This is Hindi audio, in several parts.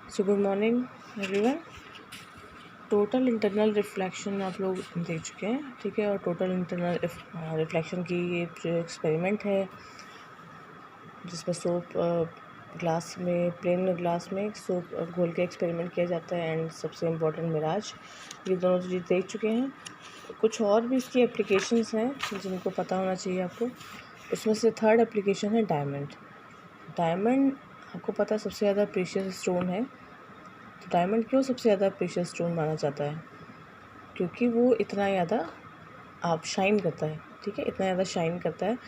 So good morning everyone. Total internal reflection आप लोग देख चुके हैं, ठीक है। और टोटल इंटरनल रिफ्लेक्शन की ये जो एक्सपेरिमेंट है जिसमें सोप ग्लास में, प्लेन ग्लास में सोप घोल के एक्सपेरिमेंट किया जाता है, एंड सबसे इम्पोर्टेंट मिराज, ये दोनों चीज़ देख चुके हैं। कुछ और भी इसकी एप्लीकेशंस हैं जिनको पता होना चाहिए आपको। उसमें से थर्ड एप्लीकेशन है डायमंड। डायमंड आपको पता है सबसे ज़्यादा प्रीशियस स्टोन है। तो डायमंड क्यों सबसे ज़्यादा प्रीशियस स्टोन माना जाता है? क्योंकि वो इतना ज़्यादा आप शाइन करता है, ठीक है, इतना ज़्यादा शाइन करता है,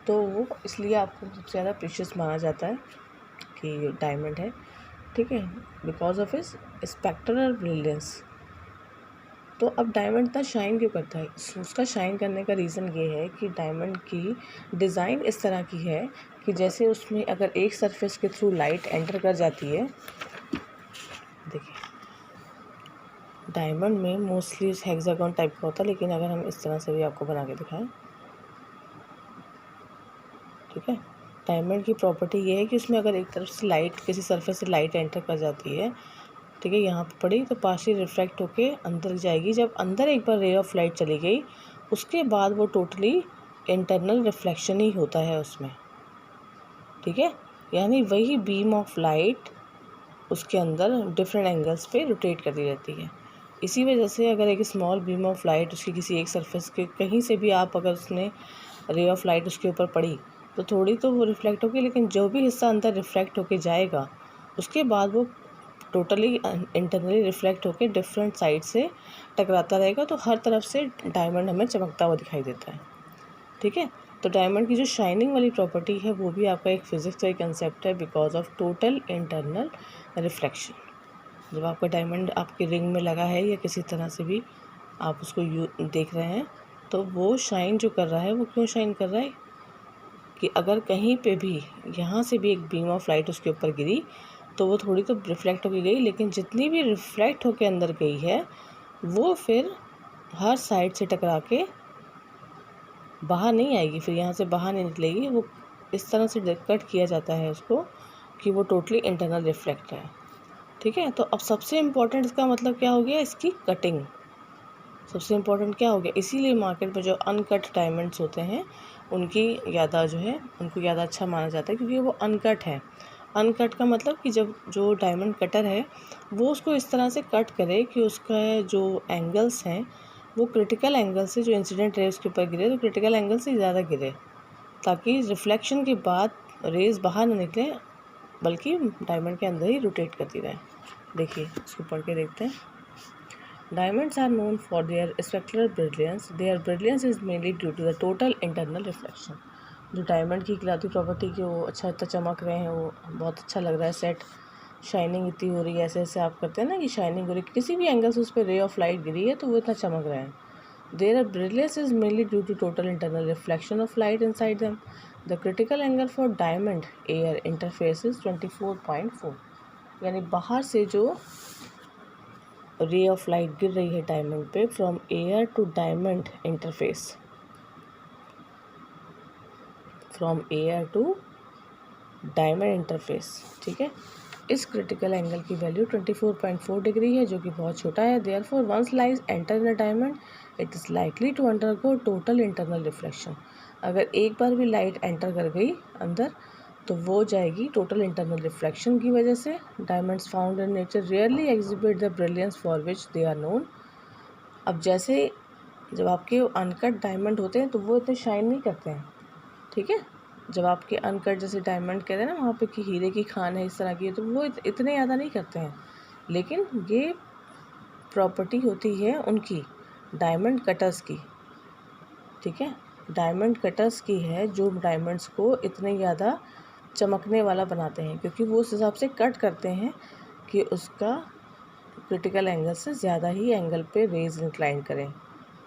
तो वो इसलिए आपको सबसे ज़्यादा प्रीशियस माना जाता है कि डायमंड है, ठीक है, because of is spectral brilliance. तो अब डायमंड इतना शाइन क्यों करता है? उसका शाइन करने का रीज़न ये है कि डायमंड की डिज़ाइन इस तरह की है कि जैसे उसमें अगर एक सरफेस के थ्रू लाइट एंटर कर जाती है, देखिए डायमंड में मोस्टली हेक्सागन टाइप का होता है, लेकिन अगर हम इस तरह से भी आपको बना के दिखाएं, ठीक है, डायमंड की प्रॉपर्टी ये है कि उसमें अगर एक तरफ से लाइट, किसी सरफेस से लाइट एंटर कर जाती है, ठीक है, यहाँ पर पड़ी तो पार्शियल रिफ्लेक्ट होके अंदर जाएगी। जब अंदर एक बार रे ऑफ लाइट चली गई, उसके बाद वो टोटली इंटरनल रिफ्लेक्शन ही होता है उसमें, ठीक है, यानी वही बीम ऑफ लाइट उसके अंदर डिफरेंट एंगल्स पे रोटेट करती रहती है। इसी वजह से अगर एक स्मॉल बीम ऑफ लाइट उसकी किसी एक सरफेस के कहीं से भी आप अगर उसने रे ऑफ लाइट उसके ऊपर पड़ी तो थोड़ी तो वो रिफ्लेक्ट होगी, लेकिन जो भी हिस्सा अंदर रिफ्लेक्ट होके जाएगा उसके बाद वो टोटली इंटरनली रिफ्लेक्ट होके डिफरेंट साइड से टकराता रहेगा। तो हर तरफ से डायमंड हमें चमकता हुआ दिखाई देता है, ठीक है। तो डायमंड की जो शाइनिंग वाली प्रॉपर्टी है वो भी आपका एक फिजिक्स का एक कंसेप्ट है, because of total internal reflection. जब आपका डायमंड आपके रिंग में लगा है या किसी तरह से भी आप उसको देख रहे हैं, तो वो शाइन जो कर रहा है वो क्यों शाइन कर रहा है कि अगर कहीं पे भी यहाँ से भी एक बीम ऑफ लाइट उसके ऊपर गिरी तो वो थोड़ी तो रिफ्लेक्ट होके गई, लेकिन जितनी भी रिफ्लेक्ट होके अंदर गई है वो फिर हर साइड से टकरा के बाहर नहीं आएगी, फिर यहाँ से बाहर नहीं निकलेगी। वो इस तरह से कट किया जाता है उसको कि वो टोटली इंटरनल रिफ्लेक्ट है, ठीक है। तो अब सबसे इम्पोर्टेंट इसका मतलब क्या हो गया, इसकी कटिंग सबसे इम्पोर्टेंट क्या हो गया। इसीलिए मार्केट में जो अनकट डायमंड्स होते हैं उनकी ज़्यादा जो है उनको ज़्यादा अच्छा माना जाता है, क्योंकि वो अनकट है। अनकट का मतलब कि जब जो डायमंड कटर है वो उसको इस तरह से कट करे कि उसका जो एंगल्स हैं वो क्रिटिकल एंगल से, जो इंसिडेंट रेज के ऊपर गिरे तो क्रिटिकल एंगल से ज़्यादा गिरे, ताकि रिफ्लेक्शन के बाद रेज बाहर न निकले बल्कि डायमंड के अंदर ही रोटेट करती रहे। देखिए इसको पढ़ के देखते हैं। Diamonds are known for their spectral brilliance. Their brilliance is mainly due to the total internal reflection. जो डायमंड की इकलौती प्रॉपर्टी की वो अच्छा इतना चमक रहे हैं, वो बहुत अच्छा लग रहा है सेट, शाइनिंग इतनी हो रही है, ऐसे ऐसे आप करते हैं ना कि शाइनिंग हो रही है, किसी भी एंगल से उस पर रे ऑफ लाइट गिरी है तो वो इतना चमक रहे हैं। Their brilliance is mainly due to total internal reflection of light inside them. The critical angle for diamond air interface is 24.4, यानी बाहर से जो रे ऑफ लाइट गिर रही है डायमंड पे from air to diamond interface, from air to diamond interface, ठीक है, इस क्रिटिकल एंगल की वैल्यू 24.4 डिग्री है, जो कि बहुत छोटा है। Therefore once light enter in a diamond it is likely to undergo total internal reflection. अगर एक बार भी लाइट एंटर कर गई अंदर तो वो जाएगी टोटल इंटरनल रिफ्लेक्शन की वजह से। Diamonds found in nature rarely exhibit the brilliance for which they are known. अब जैसे जब आपके अनकट डायमंड होते हैं तो वो इतने शाइन नहीं करते हैं, ठीक है। जब आपके अनकट जैसे डायमंड कहते हैं ना वहाँ पे कि हीरे की खान है इस तरह की, तो वो इतने ज़्यादा नहीं करते हैं, लेकिन ये प्रॉपर्टी होती है उनकी डायमंड कटर्स की, ठीक है, डायमंड कटर्स की है जो डायमंड्स को इतने ज़्यादा चमकने वाला बनाते हैं, क्योंकि वो उस हिसाब से कट करते हैं कि उसका क्रिटिकल एंगल से ज़्यादा ही एंगल पे रेज इंक्लाइन करें।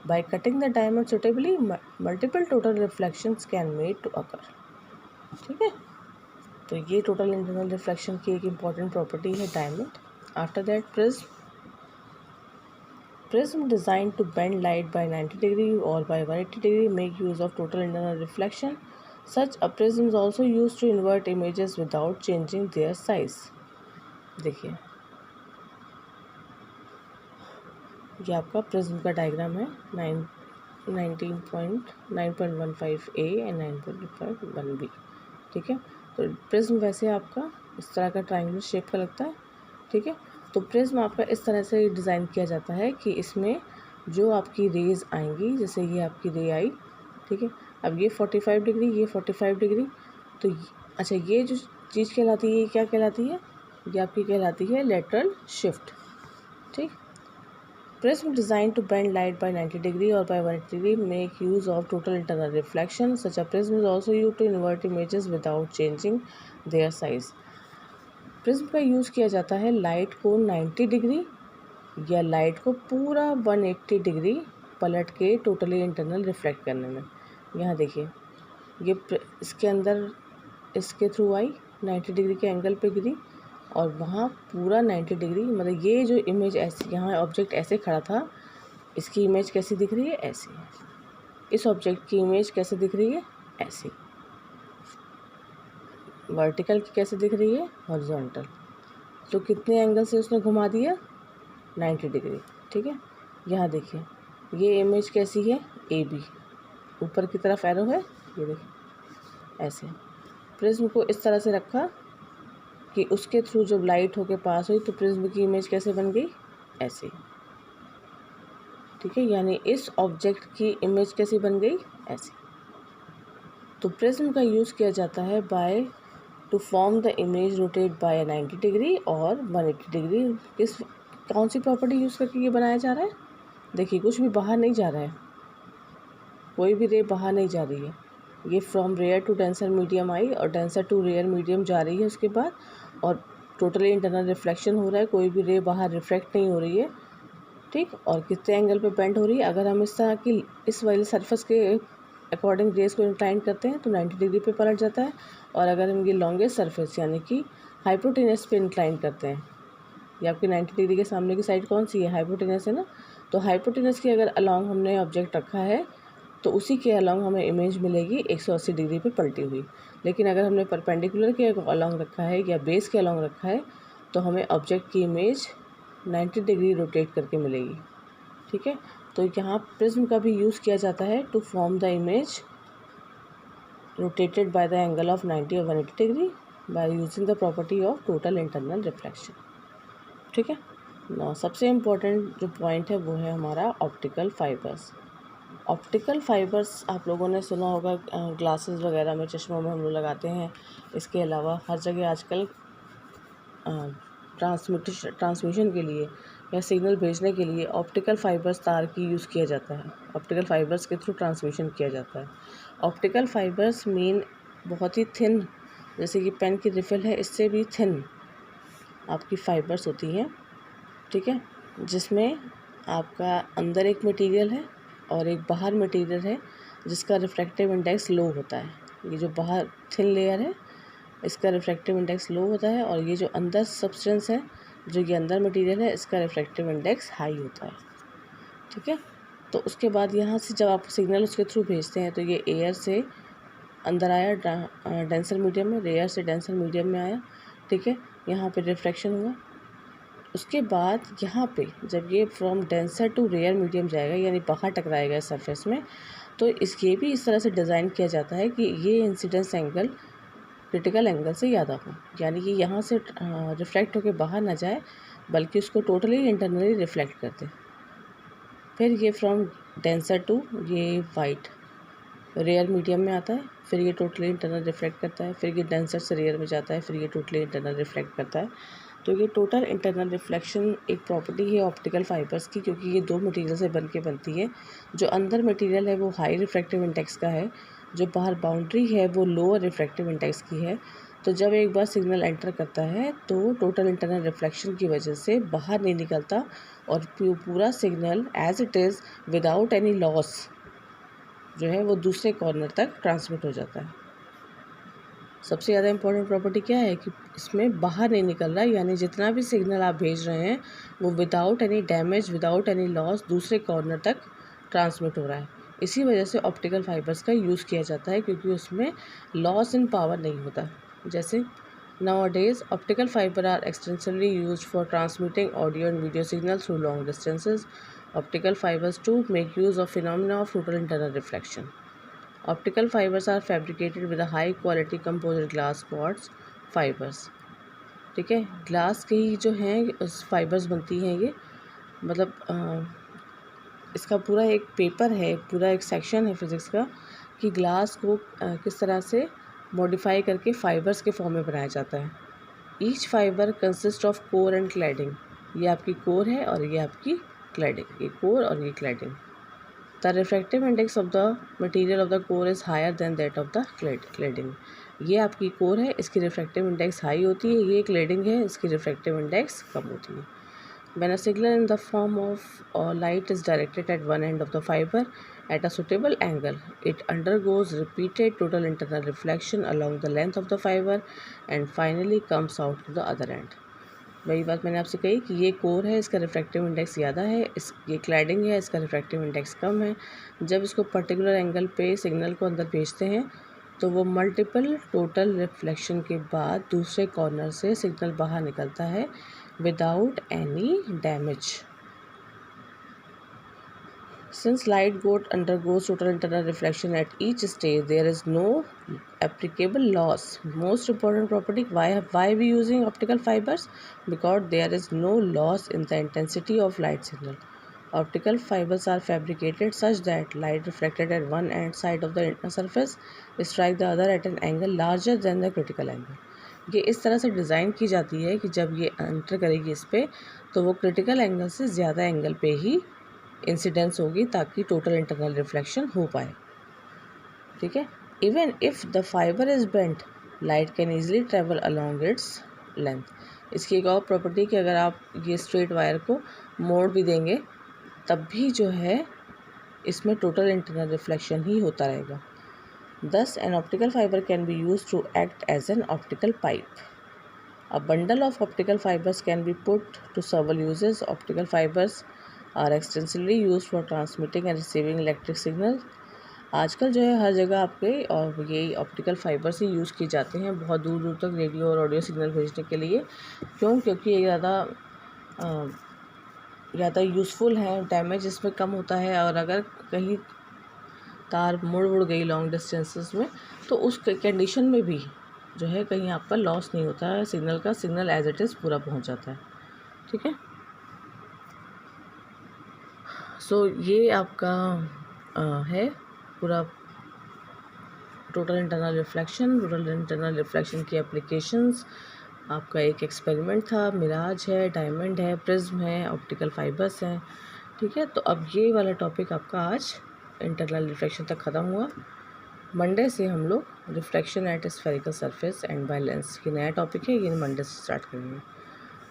By cutting the diamond suitably multiple total reflections can made to occur, ठीक है। तो ये टोटल इंटरनल रिफ्लेक्शन की एक इम्पॉर्टेंट प्रॉपर्टी है diamond. After that prism design to bend light by 90 degree और by 180 degree make use of total internal reflection. Such a prism is also use to invert images without changing their size. देखिए ये आपका प्रिज्म का डायग्राम है 9.15 ए एंड 9.1 बी। ठीक है, तो प्रिज्म वैसे आपका इस तरह का ट्रायंगुलर शेप का लगता है। ठीक है, तो प्रिज्म आपका इस तरह से डिज़ाइन किया जाता है कि इसमें जो आपकी रेज़ आएंगी, जैसे ये आपकी रे आई, ठीक है, अब ये 45 डिग्री, ये 45 डिग्री, तो अच्छा ये जो चीज़ कहलाती है, ये क्या कहलाती है, ये आपकी कहलाती है लेटरल शिफ्ट। ठीक, prism design to bend light by 90 degree और by 180 degree make use of total internal reflection. Such a prism is also use to invert images without changing their size. Prism का यूज़ किया जाता है लाइट को 90 डिग्री या लाइट को पूरा 180 डिग्री पलट के टोटली इंटरनल रिफ्लेक्ट करने में। यहाँ देखिए, ये इसके अंदर इसके थ्रू आई 90 डिग्री के एंगल पे गिरी और वहाँ पूरा 90 डिग्री, मतलब ये जो इमेज ऐसी, यहाँ ऑब्जेक्ट ऐसे खड़ा था, इसकी इमेज कैसी दिख रही है, ऐसी। इस ऑब्जेक्ट की इमेज कैसे दिख रही है, ऐसी। वर्टिकल की कैसे दिख रही है, हॉरिजॉन्टल। तो कितने एंगल से उसने घुमा दिया, 90 डिग्री। ठीक है, यहाँ देखिए, ये इमेज कैसी है, ए बी, ऊपर की तरफ एरो है, ये देखिए ऐसे। प्रिज्म को इस तरह से रखा कि उसके थ्रू जब लाइट होके पास हुई तो प्रिज्म की इमेज कैसे बन गई, ऐसे। ठीक है, यानी इस ऑब्जेक्ट की इमेज कैसी बन गई, ऐसे। तो प्रिज्म का यूज़ किया जाता है by two form the image rotate bye 90 degree और 180 डिग्री। किस कौन सी प्रॉपर्टी यूज़ करके ये बनाया जा रहा है, देखिए कुछ भी बाहर नहीं जा रहा है, कोई भी रे बाहर नहीं जा रही है। ये from rare to denser medium आई और डेंसर टू रेयर मीडियम जा रही है उसके बाद, और टोटली इंटरनल रिफ्लेक्शन हो रहा है, कोई भी रे बाहर रिफ्लेक्ट नहीं हो रही है। ठीक, और कितने एंगल पे बेंड हो रही है, अगर हम इस तरह की इस वाले सरफेस के अकॉर्डिंग रेस को इंक्लाइन करते हैं तो 90 डिग्री पे पलट जाता है, और अगर हम ये लॉन्गेस्ट सरफेस यानी कि हाइपोटेनस पे इंक्लाइन करते हैं, ये आपकी 90 डिग्री के सामने की साइड कौन सी है, हाइपोटेनस है ना, तो हाइपोटेनस की अगर अलॉन्ग हमने ऑब्जेक्ट रखा है तो उसी के अलॉन्ग हमें इमेज मिलेगी 180 डिग्री पे पलटी हुई। लेकिन अगर हमने परपेंडिकुलर के अलॉन्ग रखा है या बेस के अलॉन्ग रखा है तो हमें ऑब्जेक्ट की इमेज 90 डिग्री रोटेट करके मिलेगी। ठीक है, तो यहाँ प्रिज्म का भी यूज़ किया जाता है to form the image rotated by the angle of 90 और 180 degree by using the property of total internal reflection. ठीक है, सबसे इम्पोर्टेंट जो पॉइंट है वो है हमारा ऑप्टिकल फाइबर्स। ऑप्टिकल फाइबर्स आप लोगों ने सुना होगा, ग्लासेस वगैरह में, चश्मों में हम लोग लगाते हैं। इसके अलावा हर जगह आजकल ट्रांसमिशन के लिए या सिग्नल भेजने के लिए ऑप्टिकल फाइबर्स तार की यूज़ किया जाता है। ऑप्टिकल फाइबर्स के थ्रू ट्रांसमिशन किया जाता है। ऑप्टिकल फाइबर्स मीन बहुत ही थिन, जैसे कि पेन की रिफिल है, इससे भी थिन आपकी फाइबर्स होती हैं। ठीक है, जिसमें आपका अंदर एक मटेरियल है और एक बाहर मटेरियल है जिसका रिफ्रैक्टिव इंडेक्स लो होता है। ये जो बाहर थिन लेयर है इसका रिफ्रैक्टिव इंडेक्स लो होता है, और ये जो अंदर सब्सटेंस है, जो ये अंदर मटेरियल है, इसका रिफ्रैक्टिव इंडेक्स हाई होता है। ठीक है, तो उसके बाद यहाँ से जब आप सिग्नल उसके थ्रू भेजते हैं तो ये एयर से अंदर आया डेंसर मीडियम में, रेयर से डेंसर मीडियम में आया। ठीक है, यहाँ पे रिफ्रैक्शन हुआ। उसके बाद यहाँ पे जब ये from denser to rare medium जाएगा, यानी बाहर टकराएगा इस सरफेस में, तो ये भी इस तरह से डिज़ाइन किया जाता है कि ये इंसिडेंस एंगल क्रिटिकल एंगल से ज़्यादा हो, यानी कि यहाँ से रिफ्लेक्ट होकर बाहर ना जाए बल्कि उसको टोटली इंटरनली रिफ्लेक्ट कर दे। फिर ये फ्रॉम डेंसर टू ये वाइट रेयर मीडियम में आता है, फिर ये टोटली इंटरनल रिफ्लेक्ट करता है, फिर ये डेंसर से रेयर में जाता है, फिर ये टोटली इंटरनल रिफ्लेक्ट करता है। तो ये टोटल इंटरनल रिफ्लेक्शन एक प्रॉपर्टी है ऑप्टिकल फाइबर्स की, क्योंकि ये दो मटेरियल से बन के बनती है। जो अंदर मटेरियल है वो हाई रिफ्रैक्टिव इंडेक्स का है, जो बाहर बाउंड्री है वो लोअर रिफ्रैक्टिव इंडेक्स की है। तो जब एक बार सिग्नल एंटर करता है तो टोटल इंटरनल रिफ्लेक्शन की वजह से बाहर नहीं निकलता और पूरा signal as it is without any loss जो है वो दूसरे कॉर्नर तक ट्रांसमिट हो जाता है। सबसे ज़्यादा इम्पोर्टेंट प्रॉपर्टी क्या है कि इसमें बाहर नहीं निकल रहा है, यानी जितना भी सिग्नल आप भेज रहे हैं वो without any damage, without any loss दूसरे कॉर्नर तक ट्रांसमिट हो रहा है। इसी वजह से ऑप्टिकल फाइबर्स का यूज़ किया जाता है, क्योंकि उसमें लॉस इन पावर नहीं होता। जैसे nowadays optical fiber are extensively used for transmitting audio and video signals through long distances, Optical fibers too make use of phenomena of total internal reflection. Optical fibers are fabricated with a high quality composite glass quartz fibers. ठीक है, ग्लास के ही जो हैं उस फाइबर्स बनती हैं ये, मतलब इसका पूरा एक पेपर है, पूरा एक सेक्शन है फिज़िक्स का कि ग्लास को किस तरह से मॉडिफाई करके फ़ाइबर्स के फॉर्म में बनाया जाता है. Each fibre consist of core and cladding. ये आपकी कोर है और ये आपकी क्लैडिंग, ये कोर और ये cladding. The refractive index of the material of the core is higher than that of the cladding. ये आपकी कोर है, इसकी रिफ्रैक्टिव इंडेक्स हाई होती है. ये क्लैडिंग है, इसकी रिफ्रैक्टिव इंडेक्स कम होती है. When a signal in the form of light is directed at one end of the fiber at a suitable angle, it undergoes repeated total internal reflection along the length of the fiber and finally comes out to the other end. वही बात मैंने आपसे कही कि ये कोर है, इसका रिफ्रैक्टिव इंडेक्स ज़्यादा है, ये क्लैडिंग है, इसका रिफ्रैक्टिव इंडेक्स कम है. जब इसको पर्टिकुलर एंगल पे सिग्नल को अंदर भेजते हैं तो वो मल्टीपल टोटल रिफ्लेक्शन के बाद दूसरे कॉर्नर से सिग्नल बाहर निकलता है without any damage. Since light undergoes total internal reflection at each stage, there is no applicable loss. Most important property, why we using optical fibers? Because there is no loss in the intensity of light signal. Optical fibers are fabricated such that light reflected at one side of the inner surface strike the other at an angle larger than the critical angle. ये इस तरह से डिज़ाइन की जाती है कि जब ये एंटर करेगी इस पर तो वो क्रिटिकल एंगल से ज़्यादा एंगल पे ही इंसिडेंस होगी ताकि टोटल इंटरनल रिफ्लेक्शन हो पाए. ठीक है. Even if the fibre is bent, light can easily travel along its length. इसकी एक और प्रॉपर्टी कि अगर आप ये स्ट्रेट वायर को मोड़ भी देंगे तब भी जो है इसमें टोटल इंटरनल रिफ्लेक्शन ही होता रहेगा. Thus, an optical fiber can be used to act as an optical pipe. A bundle of optical fibers can be put to several uses. Optical fibers are extensively used for transmitting and receiving electric signal. आजकल जो है हर जगह आपके और यही ऑप्टिकल फाइबर्स ही यूज़ किए जाते हैं बहुत दूर दूर तक रेडियो और ऑडियो सिग्नल भेजने के लिए. क्यों? क्योंकि ये ज़्यादा यूज़फुल है, डैमेज इसमें कम होता है. और अगर कहीं तार मुड़ गई लॉन्ग डिस्टेंसेस में तो उस कंडीशन में भी जो है कहीं आपका लॉस नहीं होता है सिग्नल का. सिग्नल एज इट इज़ पूरा पहुंच जाता है. ठीक है. सो ये आपका है पूरा टोटल इंटरनल रिफ्लेक्शन की एप्लीकेशंस. आपका एक एक्सपेरिमेंट था, मिराज है, डायमंड है, प्रिज्म है, ऑप्टिकल फाइबर्स हैं. ठीक है. तो अब ये वाला टॉपिक आपका आज इंटरनल रिफ्लेक्शन तक ख़त्म हुआ. मंडे से हम लोग reflection eight spherical surface and by lens ये नया टॉपिक है, ये मंडे से स्टार्ट करेंगे.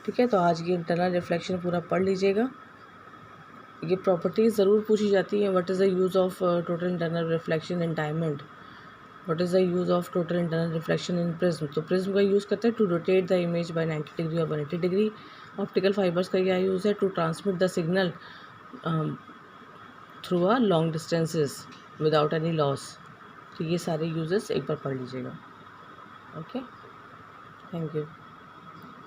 ठीक है. तो आज ये इंटरनल रिफ्लेक्शन पूरा पढ़ लीजिएगा. ये प्रॉपर्टीज़ ज़रूर पूछी जाती हैं. What is the use of total internal reflection in diamond, what is the use of total internal reflection in prism. तो प्रिज्म का यूज़ करते हैं to rotate the image by 90 degree और 180 डिग्री. ऑप्टिकल फाइबर्स का क्या यूज़ है? To transmit the signal through a long distances without any loss. तो ये सारे यूजेस एक बार पढ़ लीजिएगा. Okay, thank you.